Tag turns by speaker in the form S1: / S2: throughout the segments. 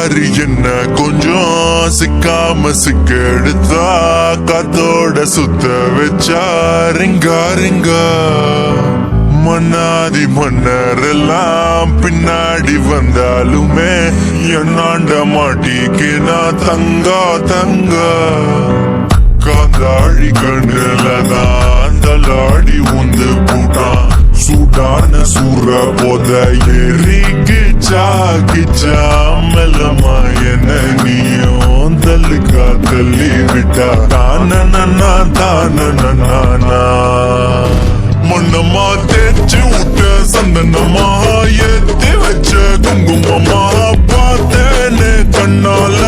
S1: சிங்காரி என்ன கொஞ்சம் சிக்காம சிக்கெடுத்தா காத்தோட சுத்த வச்சா ரிங்கா ரிங்கா மன்னாதி மன்னரெல்லாம் பின்னாடி வந்தாலுமே என்னாண்ட மாட்டிக்கினா தங்கா தங்கா காந்தாழி கண்ணுலதான் தலாடி உந்து போட்டான் சூடான சூற போத எரிக்கிச்சா கிச்சா மெல்லமா என்ன நீயும் தள்ளுக்கா தள்ளி விட்டா தானனா தானனா மண்ணம்மா தேச்சு விட்ட சந்தனமா ஏத்தி வச்ச குங்குமமா பார்த்தேன்னு கண்ணால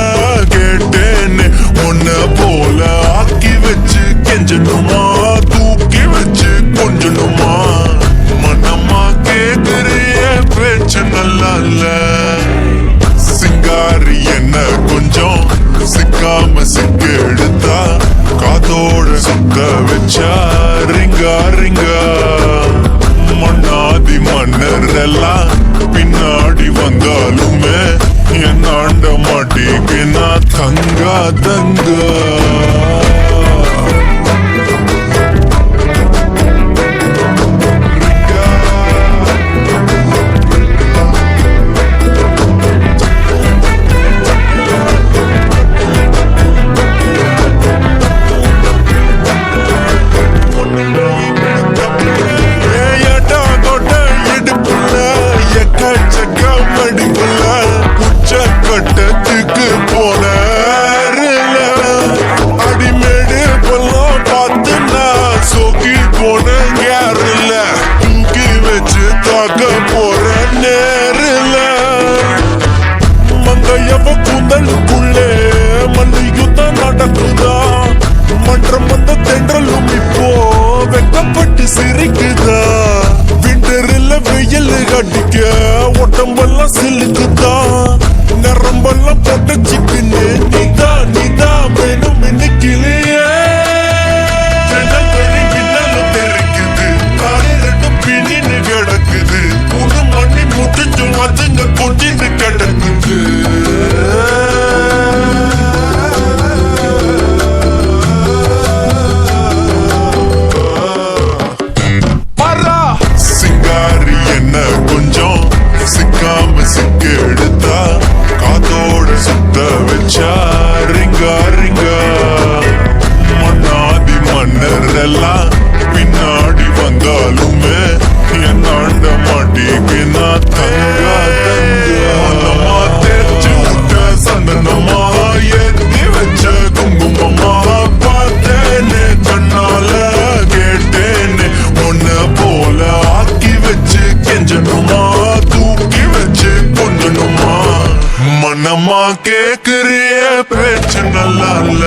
S1: கேட்டேன்னு உன்ன போல ஆக்கி வச்சு கெஞ்சணுமா தூக்கி வச்சு கொஞ்சணுமா மனமா கேக்குறிய பேச்சு நல்லா இல்ல சிங்காரி என்ன கொஞ்சம் சிக்காம சிக்க எடுத்தா காதோட சுத்த வச்சா ரிங்கா ரிங்கா மண்ணாதி மன்னர் எல்லாம் பின்னாடி வந்தாலுமே என் ஆண்ட மாட்டிக்கினா தங்கா தங்கா கட்டத்துக்கு போன அடிமேடு பல்லாம் பார்த்து நான் சோக்கி போன யாருல தூக்கி வச்சு தாக்க போற நேரில் மங்கையவ கூந்தலுக்குள்ளே மண்ணு யுத்தம் நடக்குதா மன்றம் வந்த தென்றலும் இப்போ வெக்கப்பட்டு சிரிக்குதா விண்டரில் வெயில் அடிக்க உடம்பெல்லாம் சிலுக்குதா நரம்பெல்லாம் போட்ட சிக்கனு நீதான் வேணும் இன்னைக்கிலேயே தெரிக்குது காலை ரெண்டும் பின்னின்னு கிடக்குது புது மண்ணி முட்டிச்சு அதுங்க கொட்டின்னு கிடக்குது சிங்காரி என்ன கொஞ்சம் சிக்காம சிக்க எடுத்தா காதோட சுத்த வச்சா ரிங்கா ரிங்கா மண்ணாதி மன்னர் எல்லாம் பின்னாடி வந்தாலுமே என் ஆண்ட மாட்டிக்கினா தங்கா தங்கா தேச்சு விட்ட சந்தனமா ஏத்தி வச்ச குங்குமமா பார்த்தேன்னு கண்ணால கேட்டேன்னு உன்ன போல ஆக்கி வச்சு கெஞ்சணுமா தூக்கி வச்சு கொஞ்சணுமா மனமா கேக்குறிய பேச்சு நல்லா இல்ல